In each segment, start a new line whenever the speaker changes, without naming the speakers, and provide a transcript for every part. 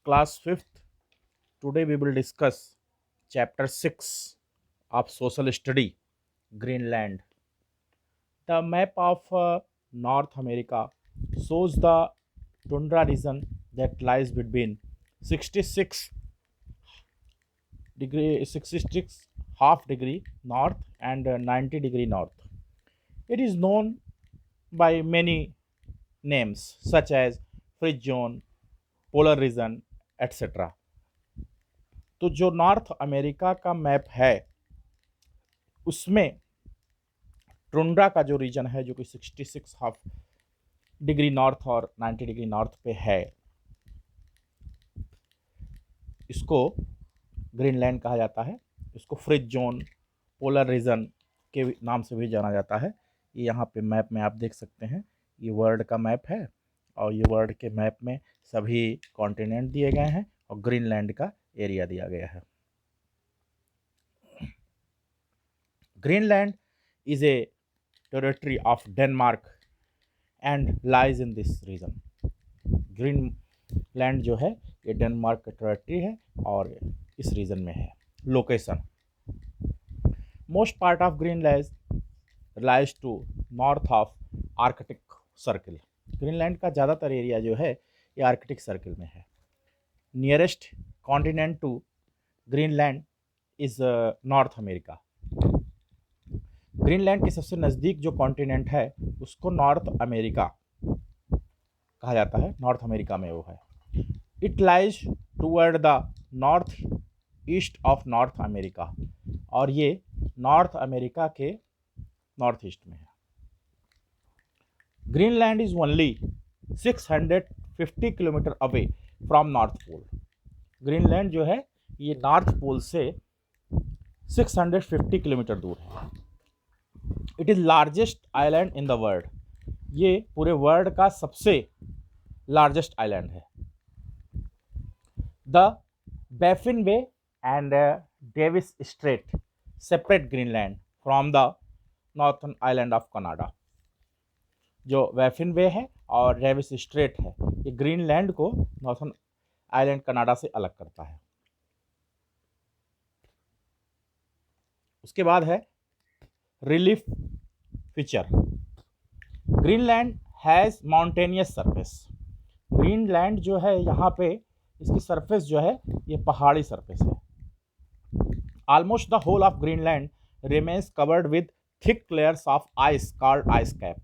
Class 5th. Today we will discuss Chapter 6 of Social Study, Greenland. The map of North America shows the tundra region that lies between 66 66 half degree north and 90-degree north. It is known by many names such as fridge zone, polar region, etc. तो जो north America का map है उसमें tundra का जो reason है जो कि 66 हाफ डिग्री नॉर्थ और 90 डिग्री नॉर्थ पे है, इसको ग्रीनलैंड कहा जाता है। इसको फ्रिज जोन, पोलर रीजन के नाम से भी जाना जाता है। ये यहाँ पे मैप में आप देख सकते हैं, ये वर्ल्ड का मैप है और ये वर्ल्ड के मैप में सभी कॉन्टिनेंट दिए गए हैं और ग्रीनलैंड का एरिया दिया गया है। Greenland is a territory of Denmark and lies in this region. Greenland जो है ये डेनमार्क का टेरिटरी है और इस रीजन में है। Location, most part of Greenland lies to north of Arctic circle. Greenland का ज़्यादातर एरिया जो है ये आर्कटिक सर्किल में है। Nearest continent to Greenland is North America. Greenland के सबसे नज़दीक जो कॉन्टिनेंट है उसको नॉर्थ अमेरिका कहा जाता है। नॉर्थ अमेरिका में वो है। It lies toward the north east of North America और ये नॉर्थ अमेरिका के नॉर्थ ईस्ट में है। Greenland is only 650 kilometre away from North Pole. Greenland जो है ये नॉर्थ पोल से 650 किलोमीटर दूर है। It is largest island in the world. ये पूरे वर्ल्ड का सबसे लार्जेस्ट आइलैंड है। The Baffin way and Davis Strait separate Greenland from the northern island of Canada. जो बैफिन वे है और डेविस स्ट्रेट है ये ग्रीनलैंड को नॉर्थन आइलैंड कनाडा से अलग करता है। उसके बाद है relief feature. Greenland has mountainous surface. Greenland जो है यहाँ पे इसकी सरफेस जो है ये पहाड़ी सरफेस है। Almost the whole of Greenland remains covered with thick layers of ice called ice cap.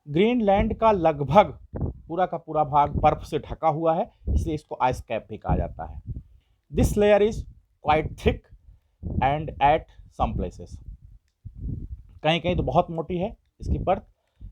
Greenland का लगभग पूरा का पूरा भाग बर्फ से ढका हुआ है, इसलिए इसको आइस कैप भी कहा जाता है। This layer is quite thick and at some places, कहीं कहीं तो बहुत मोटी है इसकी परत।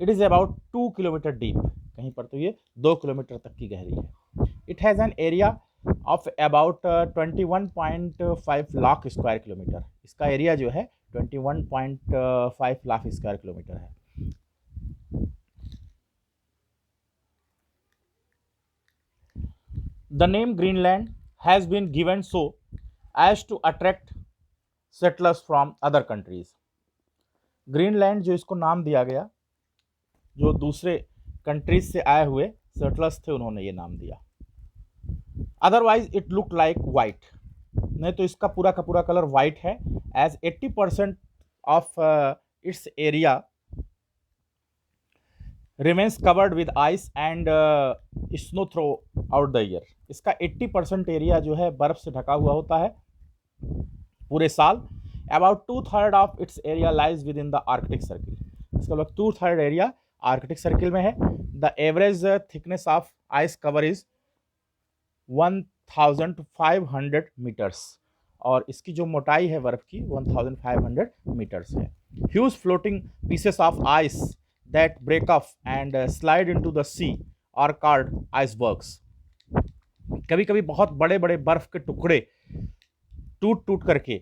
It is about 2 kilometre deep, कहीं पर तो ये 2 किलोमीटर तक की गहरी है। It has an area of about 21.5 lakh square kilometre. इसका एरिया जो है 21.5 लाख स्क्वायर किलोमीटर है। The name Greenland has been given so as to attract settlers from other countries. Greenland जो इसको नाम दिया गया, जो दूसरे कंट्रीज से आए हुए सेटलर्स थे उन्होंने ये नाम दिया। Otherwise it look like white, नहीं तो इसका पूरा का पूरा कलर वाइट है। As 80% of its area remains covered with ice and snow throughout the year. इसका 80% एरिया जो है बर्फ से ढका हुआ होता है पूरे साल। About 2/3 of its area lies within the Arctic circle. इसका लगभग 2/3 एरिया आर्कटिक सर्किल में है। The average thickness of ice cover is 1500 metres और इसकी जो मोटाई है बर्फ की 1500 मीटर्स है। Huge floating pieces of ice that break off and slide into the sea are called icebergs. कभी कभी बहुत बड़े बड़े बर्फ के टुकड़े टूट टूट करके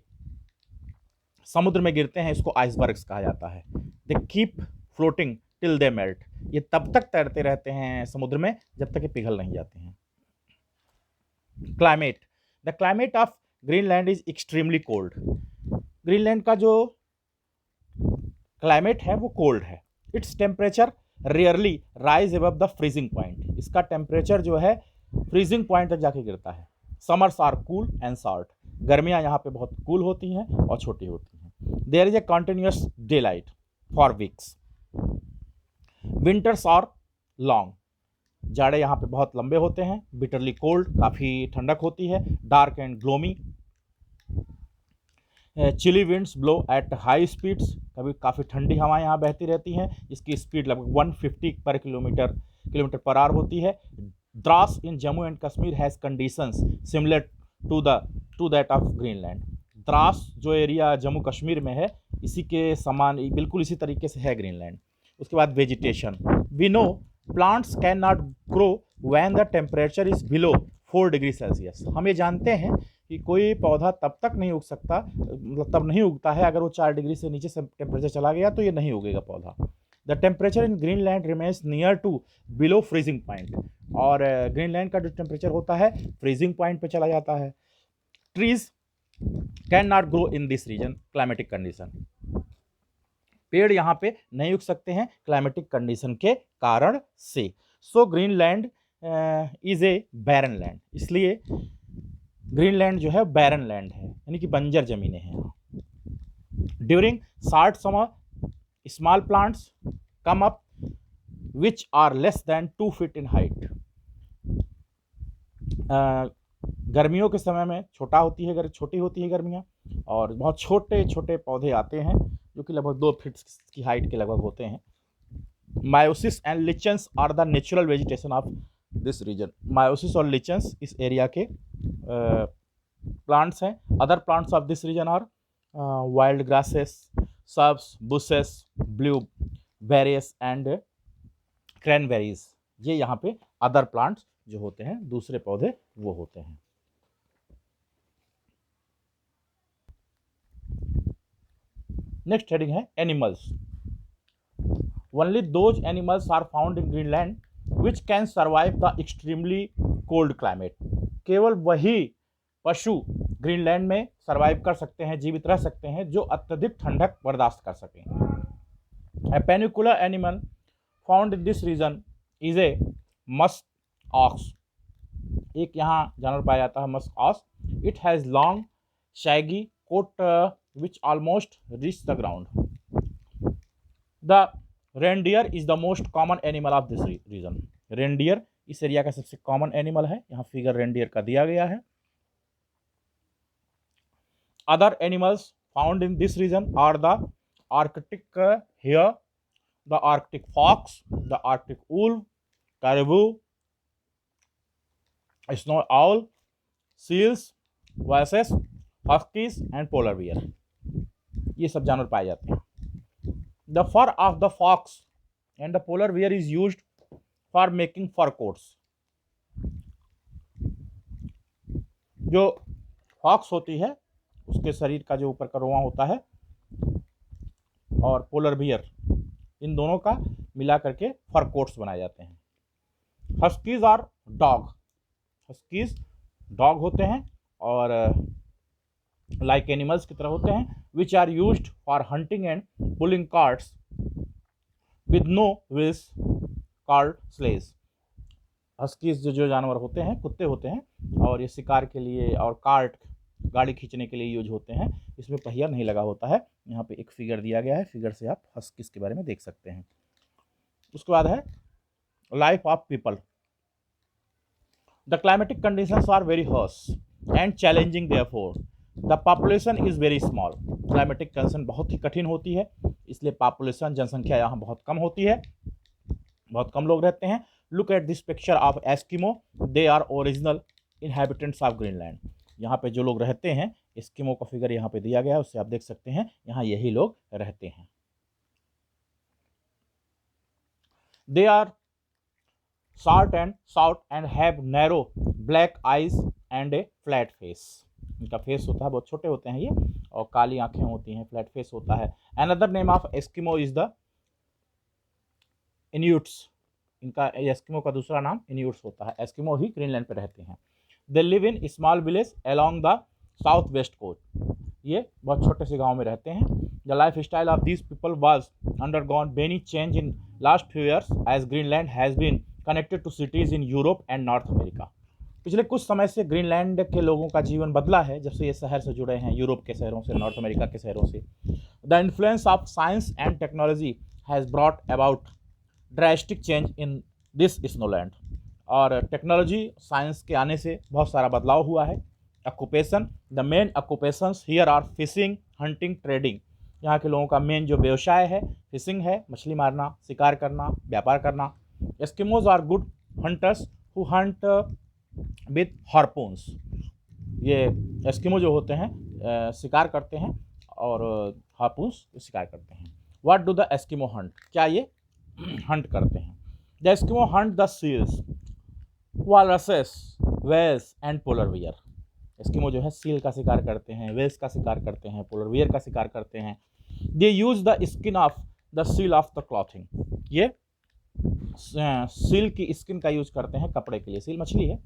समुद्र में गिरते हैं, इसको आइसबर्ग्स कहा जाता है। They keep floating till they melt. ये तब तक तैरते रहते हैं समुद्र में जब तक ये पिघल नहीं जाते हैं। Climate, the climate of Greenland is extremely cold. Greenland का जो क्लाइमेट है वो कोल्ड है। Its temperature rarely rise above the freezing point. इसका टेम्परेचर जो है फ्रीजिंग पॉइंट तक जाके गिरता है। Summers are cool and short, गर्मियाँ यहाँ पे बहुत कूल होती हैं और छोटी होती हैं। There is a continuous day light for weeks. Winters are long, जाड़े यहाँ पे बहुत लंबे होते हैं। बिटरली कोल्ड, काफ़ी ठंडक होती है। Dark and gloomy. Chilly winds blow at high speeds, कभी काफ़ी ठंडी हवाएं यहाँ बहती रहती हैं। इसकी स्पीड लगभग 150 पर किलोमीटर पर आवर होती है। Dras in Jammu and Kashmir has conditions similar to that of Greenland. Dras जो एरिया जम्मू कश्मीर में है, इसी के समान बिल्कुल इसी तरीके से है ग्रीनलैंड। उसके बाद vegetation. We know plants can not grow when the temperature is below 4 degree Celsius. हम ये जानते हैं कि कोई पौधा तब तक नहीं उग सकता, मतलब तब नहीं उगता है अगर वो 4 डिग्री से नीचे से टेम्परेचर चला गया तो ये नहीं उगेगा पौधा। The temperature in Greenland remains near to below freezing point, और ग्रीनलैंड का जो टेम्परेचर होता है फ्रीजिंग पॉइंट पे चला जाता है। Trees can not grow in this region climatic condition, पेड़ यहाँ पे नहीं उग सकते हैं क्लाइमेटिक कंडीशन के कारण से। So Greenland is a barren land, इसलिए ग्रीनलैंड जो है बैरन लैंड है, यानी कि बंजर जमीनें हैं। During short summer small plants come up which are less than 2 feet in height. गर्मियों के समय में छोटी होती है गर्मियाँ, और बहुत छोटे छोटे पौधे आते हैं जो कि लगभग 2 फीट की हाइट के लगभग होते हैं। Mosses and lichens are the natural vegetation of this region. Mosses और लिचन्स इस एरिया के प्लांट्स हैं। Other plants of this region are wild grasses, shrubs, bushes, blueberries and cranberries. ये यहाँ पे अदर प्लांट्स जो होते हैं, दूसरे पौधे वो होते हैं। नेक्स्ट हेडिंग है animals. Only those animals are found in Greenland which can survive the extremely cold climate. केवल वही पशु ग्रीनलैंड में सर्वाइव कर सकते हैं, जीवित रह सकते हैं, जो अत्यधिक ठंडक बर्दाश्त कर सकें। A peculiar animal found in this region is a musk ox. एक यहाँ जानवर पाया जाता है musk ox. It has long shaggy coat which almost reach the ground. The reindeer is the most common animal of this region. Reindeer इस area का सबसे common animal है। यहाँ फिगर रेंडियर का दिया गया है। Other animals found in this region are the Arctic hare, the Arctic fox, the Arctic wolf, caribou, snow owl, seals, walruses, huskies and polar bear। ये सब जानवर पाए जाते हैं। The fur of the fox and the polar bear is used for making fur coats. जो fox होती है उसके शरीर का जो ऊपर का रोआं होता है, और पोलर बियर, इन दोनों का मिला करके फर कोट्स बनाए जाते हैं। Huskies are dog, huskies dog होते हैं और लाइक एनिमल्स की तरह होते हैं, which are used for hunting and pulling carts with no wheels called sledge. Huskies जो जानवर होते हैं, कुत्ते होते हैं, और ये शिकार के लिए और कार्ट गाड़ी खींचने के लिए यूज होते हैं। इसमें पहिया नहीं लगा होता है। यहाँ पे एक फिगर दिया गया है, फिगर से आप हस्कीज के बारे में देख सकते हैं। उसके बाद है life of people. The climatic conditions are very harsh and challenging therefore the population is very small. Climatic condition बहुत ही कठिन होती है, इसलिए पॉपुलेशन, जनसंख्या यहाँ बहुत कम होती है, बहुत कम लोग रहते हैं। Look at this picture of Eskimo, they are original inhabitants of Greenland. यहाँ पे जो लोग रहते हैं, एस्किमो का फिगर यहाँ पे दिया गया है, उससे आप देख सकते हैं यहाँ यही लोग रहते हैं। They are short and have narrow black eyes and a flat face। इनका फेस होता है, बहुत छोटे होते हैं ये, और काली आंखें होती हैं, फ्लैट फेस होता है। Another name of Eskimo is the Inuits. इनका एस्किमो का दूसरा नाम इन्यूट्स होता है। एस्किमो ही ग्रीनलैंड पे रहते हैं। They live in small village along the south west coast. ये बहुत छोटे से गाँव में रहते हैं। The life style of these people was undergone many change in last few years as Greenland has been connected to cities in Europe and North America। पिछले कुछ समय से ग्रीनलैंड के लोगों का जीवन बदला है जब से ये शहर से जुड़े हैं, यूरोप के शहरों से, नॉर्थ अमेरिका के शहरों से। The influence of science and technology has brought about drastic change in this snowland. और टेक्नोलॉजी, साइंस के आने से बहुत सारा बदलाव हुआ है। Occupation, the main occupations here are fishing, hunting, trading. यहाँ के लोगों का मेन जो व्यवसाय है फिशिंग है, मछली मारना, शिकार करना, व्यापार करना। Eskimos are good hunters who hunt with harpoons. ये एस्किमो जो होते हैं शिकार करते हैं और हार्पून्स शिकार करते हैं। What do the Eskimo hunt? क्या ये हंट करते हैं? The Eskimo hunt the seals, walruses, whales and polar bear. Eskimo जो है सील का शिकार करते हैं, वेल्स का शिकार करते हैं, पोलर बियर का शिकार करते हैं। They use the skin of the seal of the clothing. ये सील की स्किन का यूज करते हैं कपड़े के लिए। सील मछली है।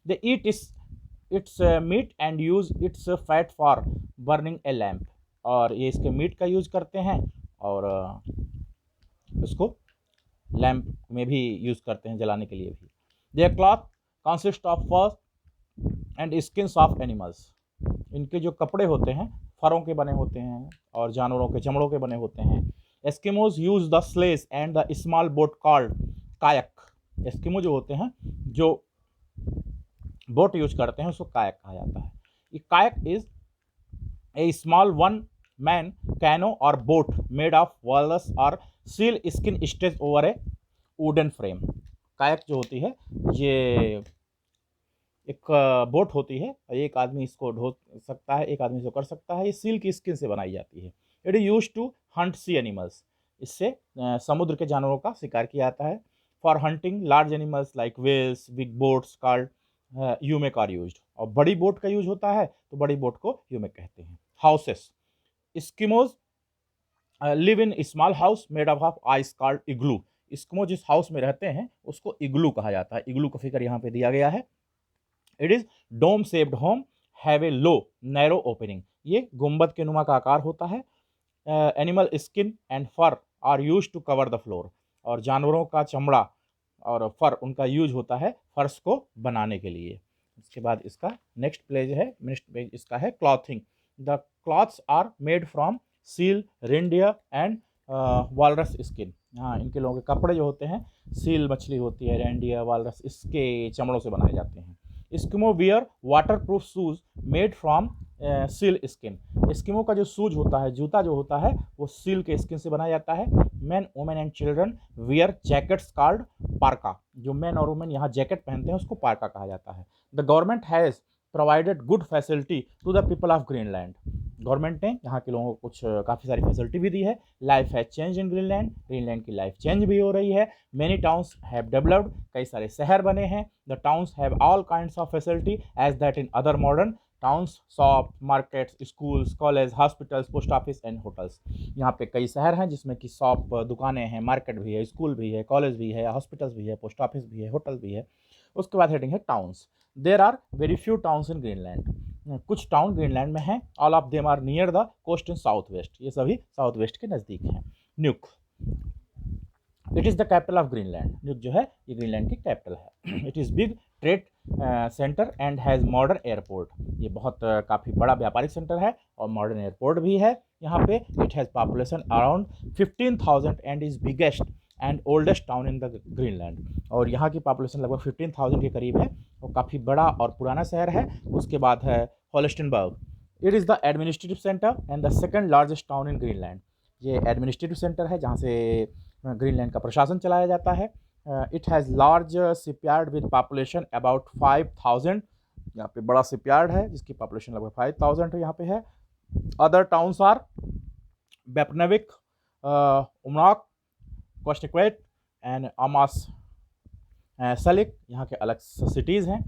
They eat its meat and use its fat for burning a lamp. और ये इसके मीट का यूज करते हैं और इसको लैम्प में भी यूज करते हैं, जलाने के लिए भी। Their cloth consist of fur and skins of animals. इनके जो कपड़े होते हैं फरों के बने होते हैं और जानवरों के चमड़ों के बने होते हैं। Eskimos use the sledge and the small boat called kayak. Eskimo जो होते हैं जो बोट यूज करते हैं उसको कायक कहा जाता है। ये kayak is a small one man canoe or boat made of walrus or seal skin stage over a wooden frame. Kayak जो होती है ये एक बोट होती है, एक आदमी इसको ढो सकता है, एक आदमी इसको कर सकता है। ये सील की स्किन से बनाई जाती है। It is use to hunt sea animals. इससे समुद्र के जानवरों का शिकार किया जाता है। For hunting large animals like whales, big boats called umiak are used. और बड़ी बोट का यूज होता है तो बड़ी बोट को यूमेक कहते हैं। Houses, Eskimos live in small house made of ice called igloo. Eskimo जिस हाउस में रहते हैं उसको इग्लू कहा जाता है। इग्लू का फिगर यहाँ पे दिया गया है। It is dome shaped home have a low narrow opening. ये गुंबद के नुमा का आकार होता है। Animal skin and fur are use to cover the floor. और जानवरों का चमड़ा और फर उनका यूज होता है फर्श को बनाने के लिए। उसके बाद इसका नेक्स्ट पेज इसका है clothing. The clothes are made from seal, reindeer and walrus skin. हाँ, इनके लोगों के कपड़े जो होते हैं सील मछली होती है, रेनडियर, वालरस, इसके चमड़ों से बनाए जाते हैं। Eskimo wear waterproof shoes made from seal skin. Eskimo का जो शूज होता है, जूता जो होता है वो सील के स्किन से बनाया जाता है। Man, women and children wear jackets called पार्का। जो मैन और वुमेन यहाँ जैकेट पहनते हैं उसको पार्का कहा जाता है। The government has provided good facility to the people of Greenland. Government ने यहाँ के लोगों को कुछ काफ़ी सारी फैसिलिटी भी दी है। Life has change in Greenland. Greenland की लाइफ चेंज भी हो रही है। Many towns have developed. कई सारे शहर बने हैं। The towns have all kinds of facility as that in other modern towns, shop, markets, schools, college, hospitals, post office and hotels. यहाँ पे कई शहर हैं जिसमें कि शॉप, दुकानें हैं, मार्केट भी है, स्कूल भी है, कॉलेज भी है, हॉस्पिटल्स भी है, पोस्ट ऑफिस भी है, होटल भी है। उसके बाद हेडिंग है towns. There are very few towns in Greenland. कुछ टाउन ग्रीनलैंड में हैं। All of them are near the coast in south west. ये सभी साउथ वेस्ट के नज़दीक हैं। Nuuk, it is the capital of Greenland. Nuuk जो है ये ग्रीनलैंड की कैपिटल है। It is big trade centre and has modern airport. ये बहुत काफ़ी बड़ा व्यापारिक सेंटर है और मॉडर्न एयरपोर्ट भी है यहाँ पे। It has population around 15,000 and is biggest and oldest town in the Greenland. और यहाँ की पॉपुलेशन लगभग 15,000 के करीब है और काफ़ी बड़ा और पुराना शहर है। उसके बाद है Holsteinsborg. It is the administrative centre and the second largest town in Greenland. ये एडमिनिस्ट्रेटिव सेंटर है जहाँ से ग्रीनलैंड का प्रशासन चलाया जाता है। It has large shipyard with population about 5,000। यहाँ पे बड़ा शिपयार्ड है जिसकी पॉपुलेशन लगभग 5,000 यहाँ पे है। Other towns are Upernavik, Umanak, कोस्टिक्वेट एंड आमास सलिक। यहाँ के अलग सिटीज़ हैं।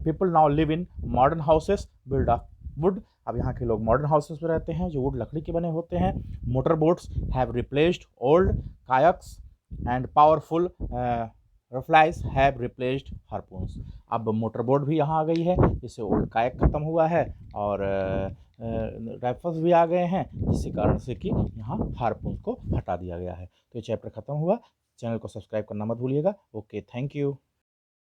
People now live in modern houses build of wood. अब यहाँ के लोग मॉडर्न हाउसेस में रहते हैं जो वुड लकड़ी के बने होते हैं। Motor boats have replaced old kayaks and powerful rifles have replaced harpoons. अब मोटर बोट भी यहाँ आ गई है, इससे ओल्ड कायक ख़त्म हुआ है और राइफल्स भी आ गए हैं, जिसके कारण से कि यहाँ हार्पून्स को हटा दिया गया है। तो ये चैप्टर ख़त्म हुआ। चैनल को सब्सक्राइब करना मत भूलिएगा। Okay, thank you.